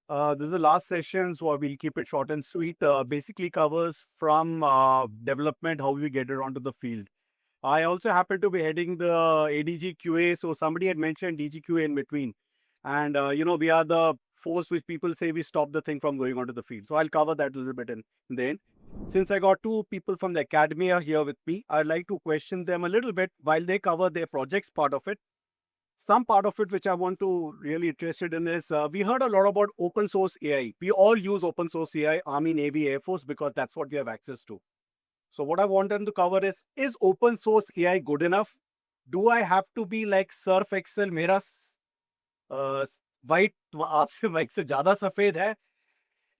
This is the last session, so we'll keep it short and sweet. Basically covers from development, how we get it onto the field. I also happen to be heading the ADG QA, so somebody had mentioned DGQA in between. And, we are the force which people say we stop the thing from going onto the field. So I'll cover that a little bit in the end. Since I got two people from the academia here with me, I'd like to question them a little bit while they cover their projects part of it. Some part of it which I want to really interested in is we heard a lot about open source AI. We all use open source AI, Army, Navy, Air Force, because that's what we have access to. So what I want them to cover is open source AI good enough? Do I have to be like Surf Excel? मेरा white आपसे mic से ज़्यादा सफेद है.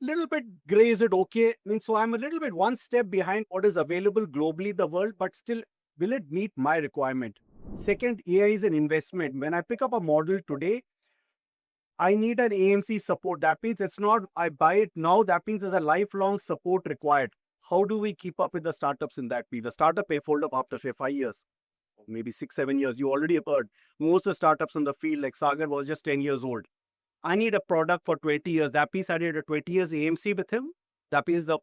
Little bit gray, is it okay? Means so I'm a little bit one step behind what is available globally in the world, but still, will it meet my requirement? Second, AI is an investment. When I pick up a model today, I need an AMC support. That means it's not I buy it now. That means there's a lifelong support required. How do we keep up with the startups in that piece? The startup may fold up after say 5 years, maybe 6, 7 years. You already have heard most of the startups in the field, like Sagar, was just 10 years old. I need a product for 20 years. That means I need a 20 years AMC with him. That means the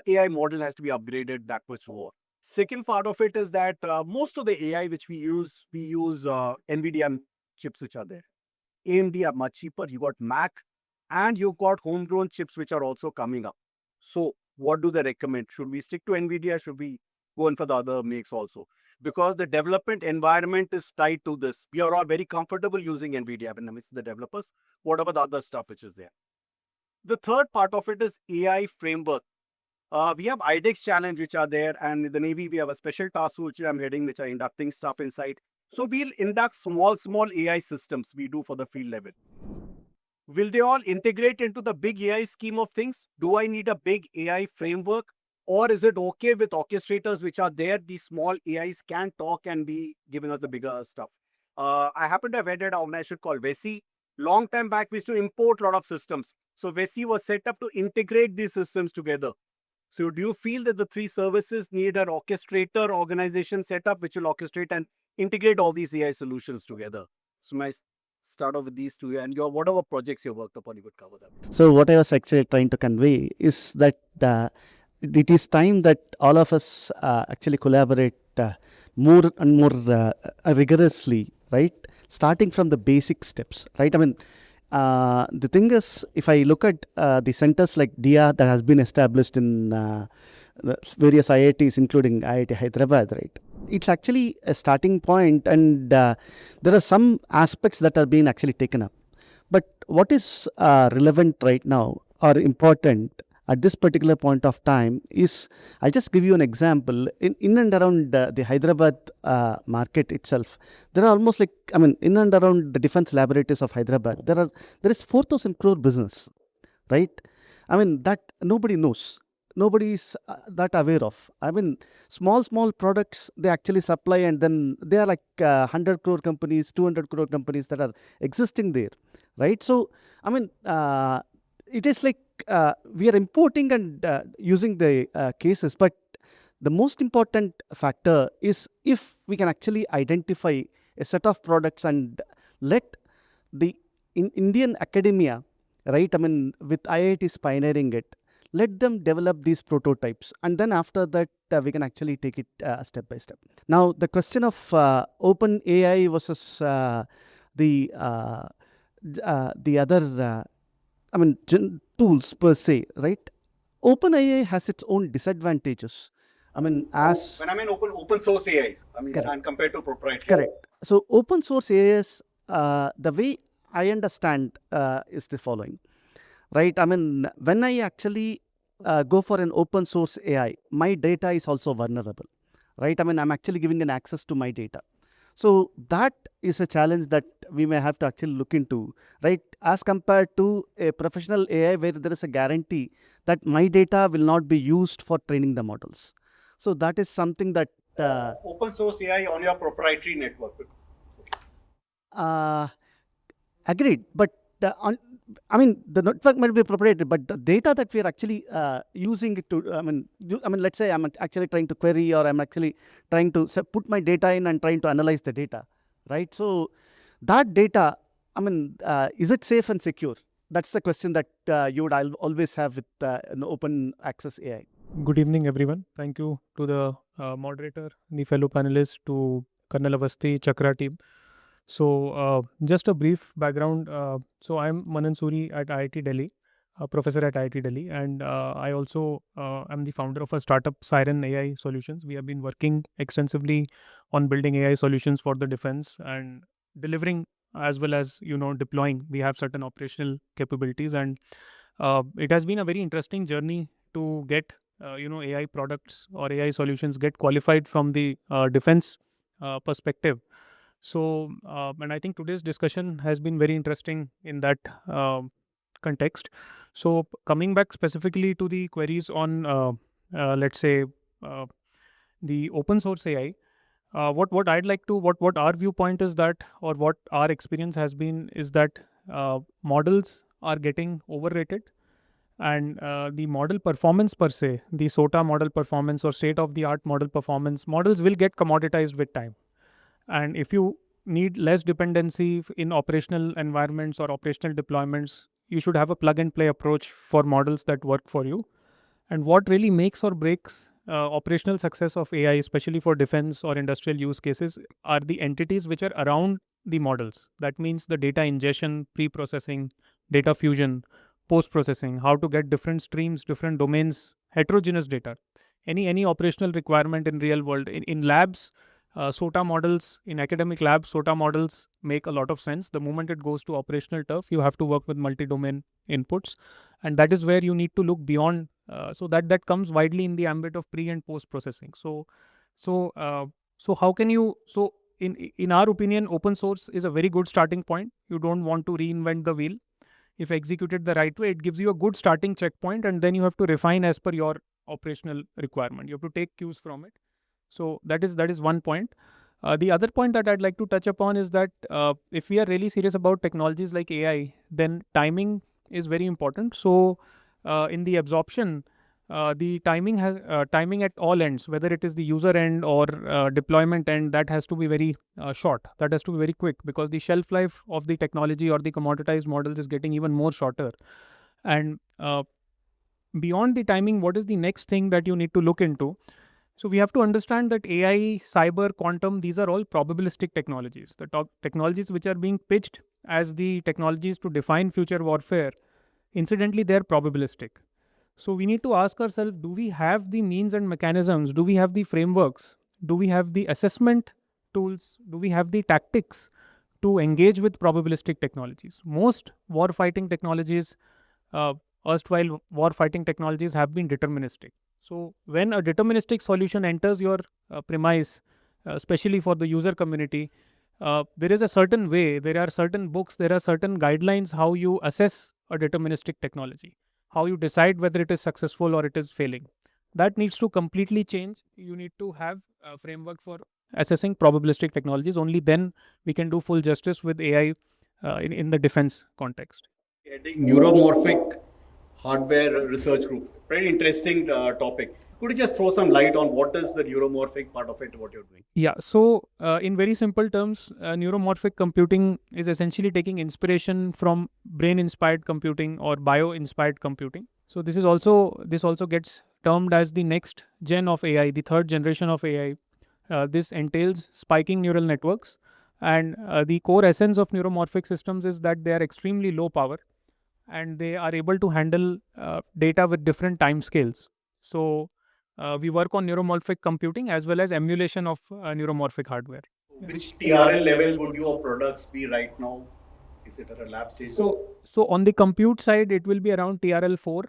AI model has to be upgraded that much more. Second part of it is that most of the AI which we use NVIDIA chips which are there. AMD are much cheaper. You got Mac and you've got homegrown chips which are also coming up. So what do they recommend? Should we stick to NVIDIA? Should we go in for the other makes also? Because the development environment is tied to this. We are all very comfortable using NVIDIA when it's the developers. What about the other stuff which is there? The third part of it is AI framework. We have IDEX challenge which are there, and in the Navy we have a special task force which I'm heading, which are inducting stuff inside. So we'll induct small AI systems we do for the field level. Will they all integrate into the big AI scheme of things? Do I need a big AI framework? Or is it okay with orchestrators which are there? These small AIs can talk and be giving us the bigger stuff. I happen to have headed an organization called VESI. Long time back, we used to import a lot of systems. So VESI was set up to integrate these systems together. So do you feel that the three services need an orchestrator organization setup which will orchestrate and integrate all these AI solutions together? So my start off with these two, and your whatever projects you worked upon, you could cover them. So what I was actually trying to convey is that it is time that all of us actually collaborate more and more rigorously, right? Starting from the basic steps, right? I mean, the thing is, if I look at the centers like DIA that has been established in various IITs, including IIT Hyderabad, right? It's actually a starting point, and there are some aspects that are being actually taken up. But what is relevant right now or important at this particular point of time is, I'll just give you an example. In and around the Hyderabad market itself, there are almost like, I mean, in and around the defense laboratories of Hyderabad, there is 4,000 crore business, right? I mean, that nobody knows. Nobody is that aware of. I mean, small products they actually supply, and then they are like 100 crore companies, 200 crore companies that are existing there, right? So, I mean, it is like we are importing and using the cases, but the most important factor is if we can actually identify a set of products and let the Indian academia, right? I mean, with IITs pioneering it, let them develop these prototypes, and then after that we can actually take it step by step. Now, the question of open AI versus the other I mean, tools per se, right? Open AI has its own disadvantages. I mean, as when I mean open source AIs, I mean, correct, and compared to proprietary. Correct. So open source AIs, the way I understand is the following, right? I mean, when I actually go for an open source AI, my data is also vulnerable, right? I mean, I'm actually giving an access to my data. So that is a challenge that we may have to actually look into, right? As compared to a professional AI where there is a guarantee that my data will not be used for training the models. So that is something that open source AI on your proprietary network. Agreed, but I mean, the network might be proprietary, but the data that we are actually using it to, I mean, let's say I'm actually trying to query, or I'm actually trying to put my data in and trying to analyze the data, right? So that data, I mean, is it safe and secure? that's the question that you would always have with an open access AI. Good evening, everyone. Thank you to the moderator, the fellow panelists, to Colonel Avasti, Chakra team. So, just a brief background. So, I'm Manan Suri at IIT Delhi, a professor at IIT Delhi, and I also am the founder of a startup, Siren AI Solutions. We have been working extensively on building AI solutions for the defense and delivering, as well as deploying. We have certain operational capabilities, and it has been a very interesting journey to get AI products or AI solutions get qualified from the defense perspective. So, and I think today's discussion has been very interesting in that context. So, coming back specifically to the queries on, let's say, uh, the open source AI, what I'd like to, what our viewpoint is that, or what our experience has been, is that models are getting overrated, and the model performance per se, the SOTA model performance or state of the art model performance, models will get commoditized with time. And if you need less dependency in operational environments or operational deployments, you should have a plug and play approach for models that work for you. And what really makes or breaks operational success of AI, especially for defense or industrial use cases, are the entities which are around the models. That means the data ingestion, pre processing, data fusion, post processing, how to get different streams, different domains, heterogeneous data. Any operational requirement in real world. In labs, SOTA models, in academic labs, SOTA models make a lot of sense. The moment it goes to operational turf, you have to work with multi-domain inputs, and that is where you need to look beyond. So that comes widely in the ambit of pre and post processing. So how can you? So in our opinion, open source is a very good starting point. You don't want to reinvent the wheel. If executed the right way, it gives you a good starting checkpoint, and then you have to refine as per your operational requirement. You have to take cues from it. So that is one point. The other point that I'd like to touch upon is that if we are really serious about technologies like AI, then timing is very important. So in the absorption, the timing has timing at all ends, whether it is the user end or deployment end, that has to be very short. That has to be very quick, because the shelf life of the technology or the commoditized models is getting even more shorter. And beyond the timing, what is the next thing that you need to look into? So we have to understand that AI, cyber, quantum, these are all probabilistic technologies. The technologies which are being pitched as the technologies to define future warfare, incidentally, they're probabilistic. So we need to ask ourselves, do we have the means and mechanisms? Do we have the frameworks? Do we have the assessment tools? Do we have the tactics to engage with probabilistic technologies? Most war fighting technologies, erstwhile war fighting technologies, have been deterministic. So when a deterministic solution enters your premise, especially for the user community, there is a certain way, there are certain books, there are certain guidelines how you assess a deterministic technology, how you decide whether it is successful or it is failing. That needs to completely change. You need to have a framework for assessing probabilistic technologies. Only then we can do full justice with AI in the defense context. Heading Neuromorphic Hardware Research Group. Very interesting topic. Could you just throw some light on what is the neuromorphic part of it, what you're doing? Yeah, so in very simple terms, neuromorphic computing is essentially taking inspiration from brain-inspired computing or bio-inspired computing. So this also gets termed as the next gen of AI, the third generation of AI. This entails spiking neural networks, and the core essence of neuromorphic systems is that they are extremely low power, and they are able to handle data with different time scales. So we work on neuromorphic computing as well as emulation of neuromorphic hardware. Which TRL level would your products be right now? Is it at a lab stage? So on the compute side, it will be around TRL 4,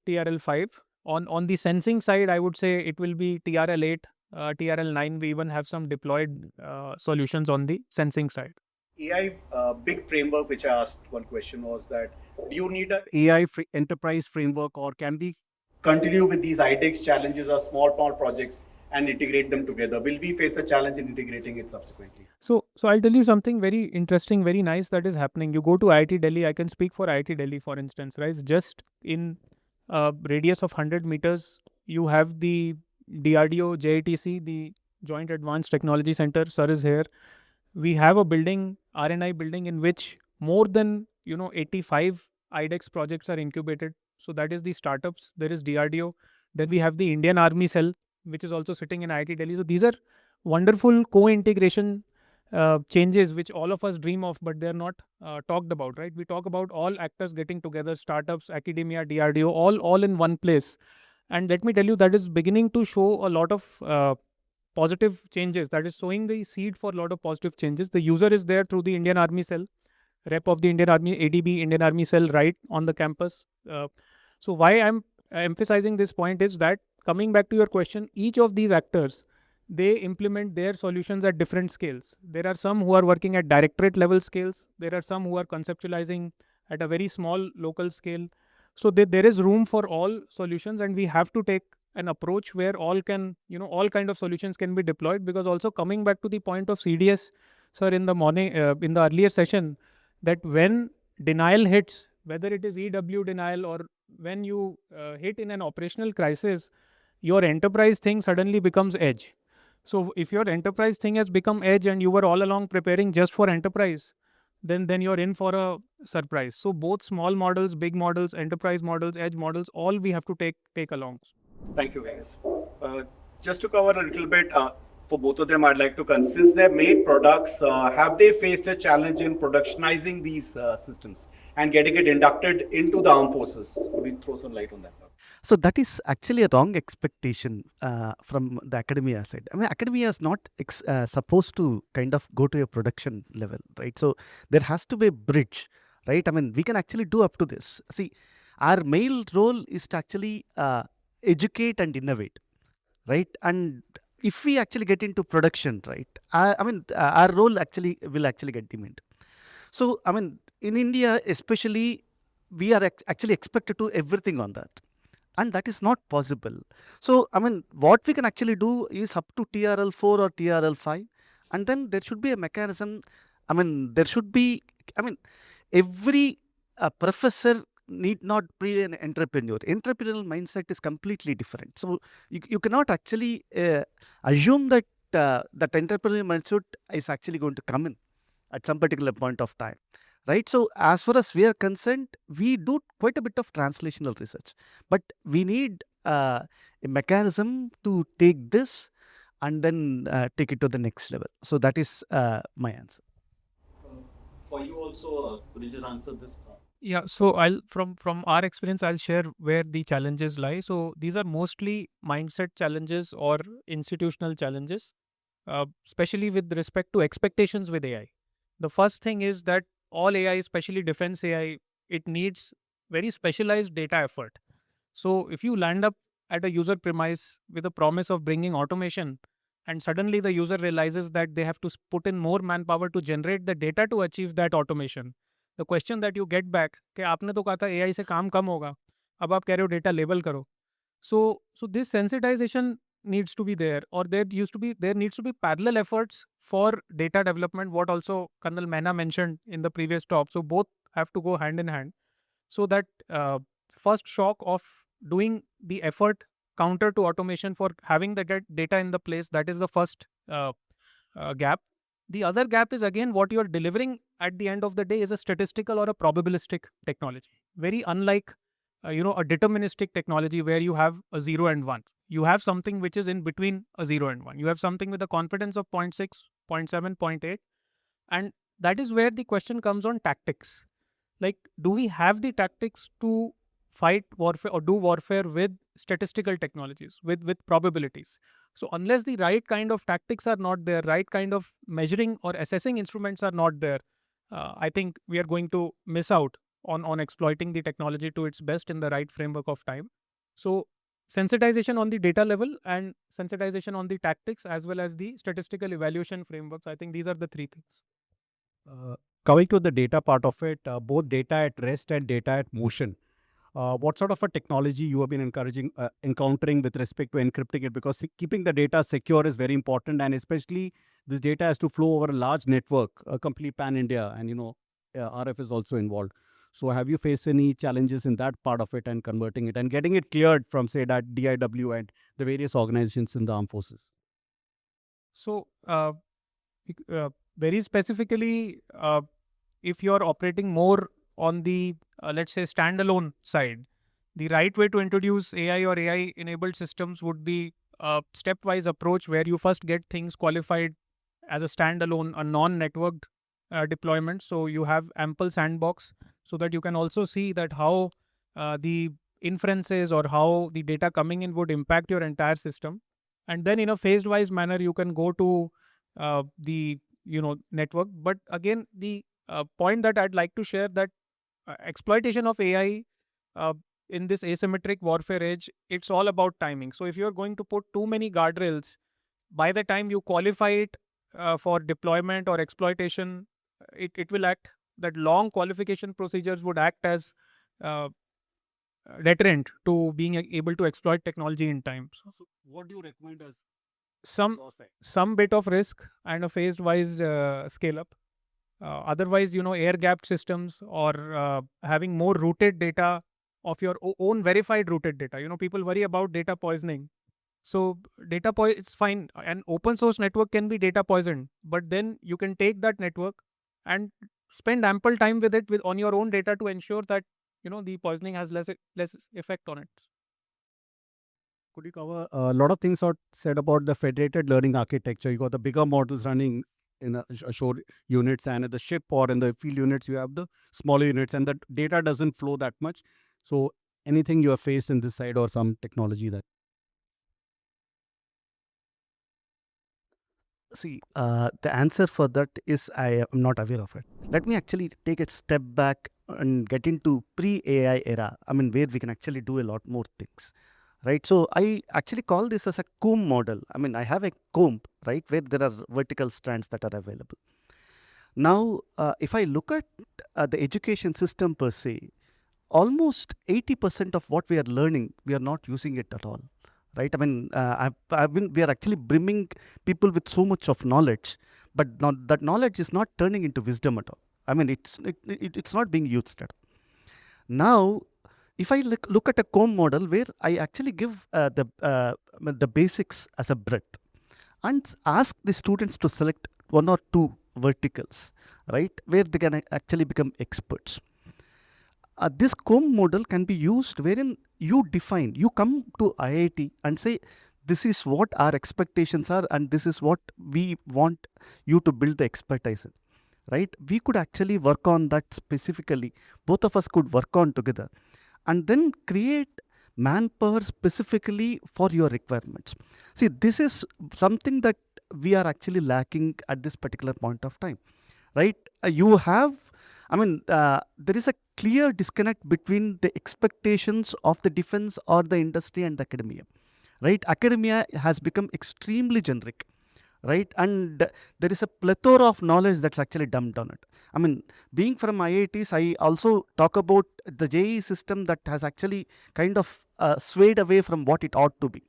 TRL 5. On the sensing side, I would say it will be TRL 8, TRL 9. We even have some deployed solutions on the sensing side. AI big framework, which I asked one question was that, do you need a AI enterprise framework, or can we continue with these IDEX challenges or small projects and integrate them together? Will we face a challenge in integrating it subsequently? So I'll tell you something very interesting, very nice that is happening. You go to IIT Delhi, I can speak for IIT Delhi, for instance, right? Just in a radius of 100 meters, you have the DRDO, JITC, the Joint Advanced Technology Center. Sir is here. We have a building, RNI building, in which more than 85 IDEX projects are incubated. So that is the startups. There is DRDO. Then we have the Indian Army cell, which is also sitting in IIT Delhi. So these are wonderful co-integration changes which all of us dream of, but they're not talked about, right? We talk about all actors getting together, startups, academia, DRDO, all in one place. And let me tell you, that is beginning to show a lot of positive changes. That is sowing the seed for a lot of positive changes. The user is there through the Indian Army cell, rep of the Indian Army, ADB, Indian Army cell, right on the campus. So why I'm emphasizing this point is that, coming back to your question, each of these actors, they implement their solutions at different scales. There are some who are working at directorate level scales. There are some who are conceptualizing at a very small local scale. So there is room for all solutions, and we have to take an approach where all can, all kind of solutions can be deployed. Because also, coming back to the point of CDS, sir, in the morning, in the earlier session, that when denial hits, whether it is EW denial or when you hit in an operational crisis, your enterprise thing suddenly becomes edge. So if your enterprise thing has become edge and you were all along preparing just for enterprise, then you're in for a surprise. So both small models, big models, enterprise models, edge models, all we have to take along. Thank you, guys. Just to cover a little bit, for both of them, I'd like to since they've made products, have they faced a challenge in productionizing these systems and getting it inducted into the armed forces? Could you throw some light on that? So that is actually a wrong expectation from the academia side. I mean, academia is not supposed to kind of go to a production level, right? So there has to be a bridge, right? I mean, we can actually do up to this. See, our main role is to actually educate and innovate, right? And if we actually get into production, right, I mean, our role actually will actually get diminished. So, I mean, in India, especially, we are actually expected to do everything on that. And that is not possible. So, I mean, what we can actually do is up to TRL 4 or TRL 5. And then there should be a mechanism. I mean, there should be, I mean, every professor need not be an entrepreneur. Entrepreneurial mindset is completely different. So, you cannot actually assume that that entrepreneurial mindset is actually going to come in at some particular point of time, right? So as far as we are concerned, we do quite a bit of translational research, but we need a mechanism to take this and then take it to the next level. So that is my answer. For you also, could you just answer this? Yeah, so I'll from our experience, I'll share where the challenges lie. So these are mostly mindset challenges or institutional challenges, especially with respect to expectations with AI. The first thing is that all AI, especially defense AI, it needs very specialized data effort. So if you land up at a user premise with a promise of bringing automation, and suddenly the user realizes that they have to put in more manpower to generate the data to achieve that automation, the question that you get back कि आपने तो कहा था AI से काम कम होगा, अब आप कह रहे हो data label करो. So this sensitization needs to be there, or there needs to be parallel efforts for data development, what also Colonel Mehna mentioned in the previous talk. So both have to go hand in hand, so that first shock of doing the effort counter to automation for having the data in the place, that is the first gap. The other gap is, again, what you are delivering at the end of the day is a statistical or a probabilistic technology, very unlike a deterministic technology where you have a 0 and 1. You have something which is in between a 0 and 1. You have something with a confidence of 0.6, 0.7, 0.8. And that is where the question comes on tactics. Like, do we have the tactics to fight warfare or do warfare with statistical technologies, with probabilities? So unless the right kind of tactics are not there, right kind of measuring or assessing instruments are not there, I think we are going to miss out on exploiting the technology to its best in the right framework of time. So sensitization on the data level and sensitization on the tactics as well as the statistical evaluation frameworks, I think these are the three things. Coming to the data part of it, both data at rest and data at motion. What sort of a technology you have been encountering with respect to encrypting it? Because keeping the data secure is very important, and especially this data has to flow over a large network, a complete pan-India, and RF is also involved. So have you faced any challenges in that part of it and converting it and getting it cleared from, say, that DIW and the various organizations in the armed forces? So very specifically, if you're operating more on the let's say, standalone side. The right way to introduce AI or AI enabled systems would be a stepwise approach where you first get things qualified as a standalone, a non networked deployment. So you have ample sandbox so that you can also see that how the inferences or how the data coming in would impact your entire system. And then in a phased wise manner, you can go to the network. But again, the point that I'd like to share that exploitation of AI uh, in this asymmetric warfare age, it's all about timing. So if you're going to put too many guardrails, by the time you qualify it for deployment or exploitation, it will act, that long qualification procedures would act as uh, deterrent to being able to exploit technology in time. So So what do you recommend as some your side? some bit of risk and a phased wise scale up. Otherwise, air gapped systems or having more rooted data of your own verified rooted data. People worry about data poisoning. So data it's fine. An open source network can be data poisoned, but then you can take that network and spend ample time with it on your own data to ensure that the poisoning has less effect on it. Could you cover a lot of things are said about the federated learning architecture? You got the bigger models running in a shore units, and at the ship or in the field units, you have the smaller units, and the data doesn't flow that much. So anything you have faced in this side or some technology that See, the answer for that is I am not aware of it. Let me actually take a step back and get into pre-AI era. I mean, where we can actually do a lot more things, right? So I actually call this as a comb model. I mean, I have a comb, right, where there are vertical strands that are available. Now, if I look at the education system per se, almost 80% of what we are learning, we are not using it at all, right? I mean, we are actually brimming people with so much of knowledge, but not, that knowledge is not turning into wisdom at all. I mean, it's not being used at all. Now, if I look at a comb model where I actually give the basics as a breadth and ask the students to select one or two verticals, right, where they can actually become experts. This comb model can be used wherein you come to IIT and say, this is what our expectations are and this is what we want you to build the expertise in, right? We could actually work on that specifically. Both of us could work on together and then create manpower specifically for your requirements. See, this is something that we are actually lacking at this particular point of time, right? You have, I mean, there is a clear disconnect between the expectations of the defense or the industry and the academia, right? Academia has become extremely generic, right? And there is a plethora of knowledge that's actually dumped on it. I mean, being from IITs, I also talk about the JEE system that has actually kind of swayed away from what it ought to be,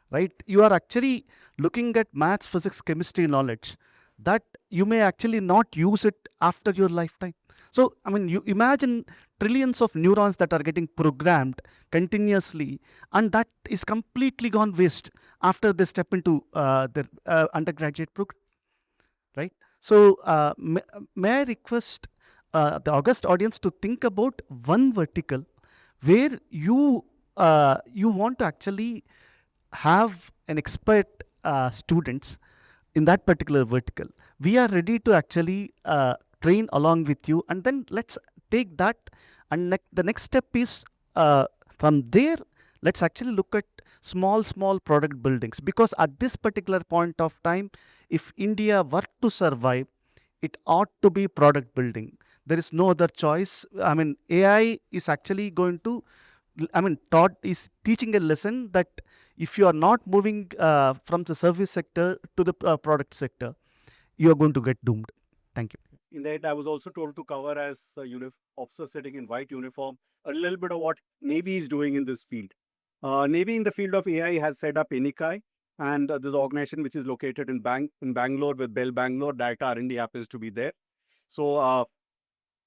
right? You are actually looking at maths, physics, chemistry knowledge that you may actually not use it after your lifetime. So, I mean, you imagine trillions of neurons that are getting programmed continuously, and that is completely gone waste after they step into their undergraduate program, right? So, may I request the august audience to think about one vertical where you want to actually have an expert students in that particular vertical. We are ready to actually train along with you, and then let's take that. And the next step is from there. Let's actually look at small product buildings, because at this particular point of time, if India were to survive, it ought to be product building. There is no other choice. I mean, AI is actually going to, I mean, taught is teaching a lesson that if you are not moving from the service sector to the product sector, you are going to get doomed. Thank you. in that I was also told to cover as a officer sitting in white uniform a little bit of what Navy is doing in this field. Navy in the field of AI has set up Inikai, and this organization which is located in Bangalore with Bell Bangalore. Director R&D happens to be there. So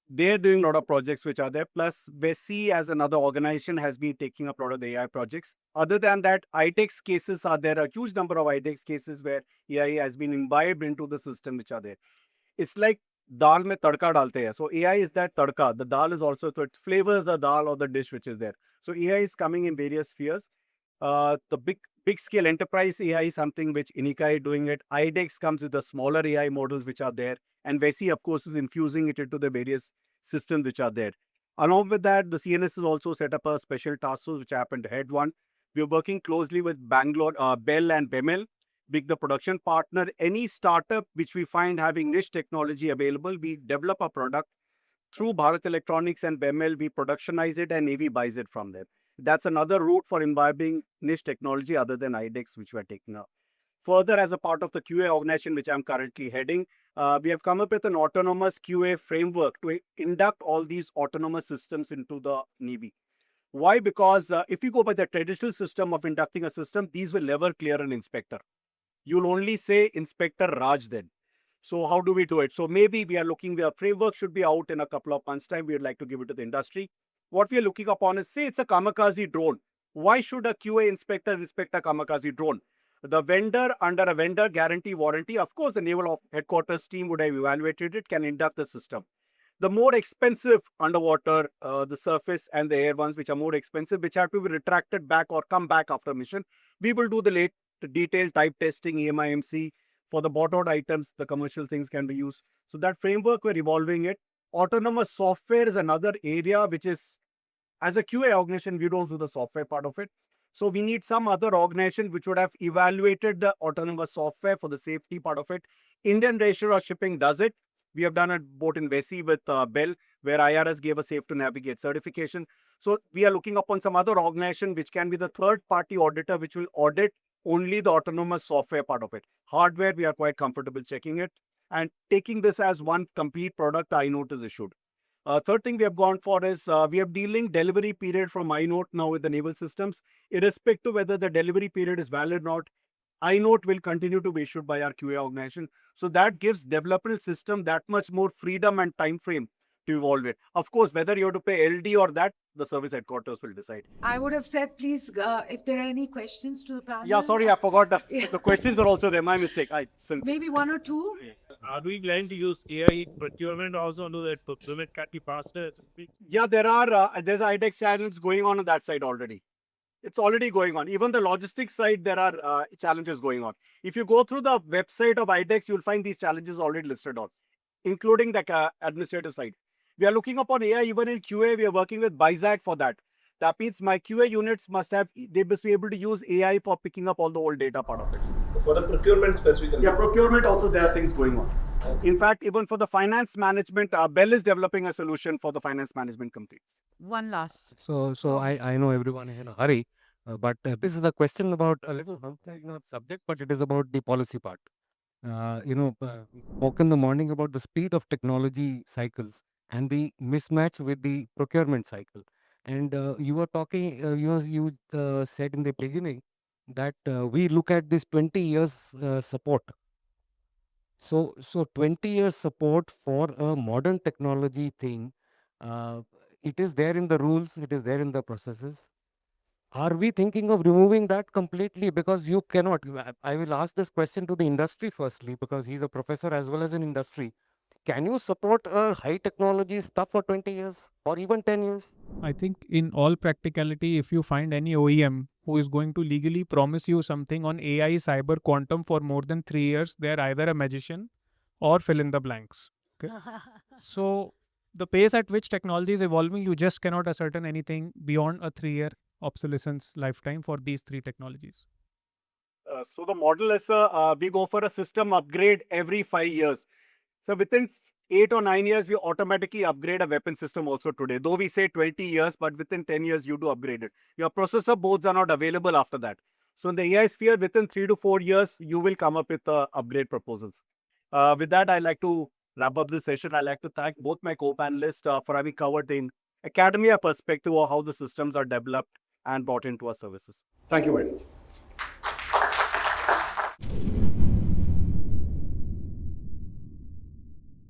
they're doing a lot of projects which are there. Plus, VESI as another organization has been taking up a lot of the AI projects. Other than that, ITEX cases are there. A huge number of ITEX cases where AI has been imbibed into the system which are there. It's like dal mein tadka dalte hai. So AI is that tadka. The dal is also, so it flavors the dal or the dish which is there. So AI is coming in various spheres. The big scale enterprise AI is something which Inika is doing it. IDEX comes with the smaller AI models which are there. And VESI, of course, is infusing it into the various systems which are there. Along with that, the CNS has also set up a special task force which happened to head one. We are working closely with Bangalore, Bell and BEML, being the production partner. Any startup which we find having niche technology available, we develop a product through Bharat Electronics and BEML, we productionize it and Navy buys it from them. That's another route for imbibing niche technology other than IDEX, which we are taking up. Further, as a part of the QA organization, which I'm currently heading, we have come up with an autonomous QA framework to induct all these autonomous systems into the Navy. Why? Because if you go by the traditional system of inducting a system, these will never clear an inspector. You'll only say Inspector Raj then. So how do we do it? So maybe we are looking, the framework should be out in a couple of months' time. We would like to give it to the industry. What we are looking upon is, say it's a kamikaze drone. Why should a QA inspector inspect a kamikaze drone? The vendor, under a vendor guarantee warranty, of course, the naval headquarters team would have evaluated it, can induct the system. The more expensive underwater, the surface and the air ones, which are more expensive, which have to be retracted back or come back after mission, we will do the detailed type testing, EMIMC. For the bought out items, the commercial things can be used. So that framework, we're evolving it. Autonomous software is another area which is, as a QA organization, we don't do the software part of it. So we need some other organization which would have evaluated the autonomous software for the safety part of it. Indian Ratio of Shipping does it. We have done it both in VESI with Bell, where IRS gave a Safe to Navigate certification. So we are looking upon some other organization which can be the third-party auditor, which will audit only the autonomous software part of it. Hardware, we are quite comfortable checking it. And taking this as one complete product, the iNote is issued. Third thing we have gone for is we are dealing delivery period from iNote now with the naval systems. Irrespective of whether the delivery period is valid or not, iNote will continue to be issued by our QA organization. So that gives development system that much more freedom and time frame to evolve it. Of course, whether you have to pay LD or that, the service headquarters will decide. I would have said, please, if there are any questions to the panel. Yeah, sorry, I forgot. The questions are also there. My mistake. Maybe one or two. Are we planning to use AI procurement also so that procurement can be faster? Yeah, there's IDEX channels going on that side already. It's already going on. Even the logistics side, there are challenges going on. If you go through the website of IDEX, you'll find these challenges already listed on, including the administrative side. We are looking upon AI even in QA. We are working with BISAC for that. That means my QA units they must be able to use AI for picking up all the old data part of it. So for the procurement specifically? Yeah, procurement also, there are things going on. In fact, even for the finance management, Bell is developing a solution for the finance management companies. One last. So I know everyone is in a hurry, but this is a question about a little subject, but it is about the policy part. Spoke in the morning about the speed of technology cycles and the mismatch with the procurement cycle. And you were talking, you said in the beginning that we look at this 20 years support. So 20 years support for a modern technology thing, it is there in the rules, it is there in the processes. Are we thinking of removing that completely? Because you cannot. I will ask this question to the industry firstly, because he's a professor as well as an industry. Can you support a high technology stuff for 20 years or even 10 years? I think in all practicality, if you find any OEM who is going to legally promise you something on AI, cyber, quantum for more than 3 years, they're either a magician or fill in the blanks. Okay? So the pace at which technology is evolving, you just cannot ascertain anything beyond a 3-year obsolescence lifetime for these three technologies. So the model is we go for a system upgrade every 5 years. So within 8 or 9 years, we automatically upgrade a weapon system also today. Though we say 20 years, but within 10 years, you do upgrade it. Your processor boards are not available after that. So in the AI sphere, within 3 to 4 years, you will come up with upgrade proposals. With that, I'd like to wrap up this session. I'd like to thank both my co-panelists for having covered the academia perspective of how the systems are developed and brought into our services. Thank you very much.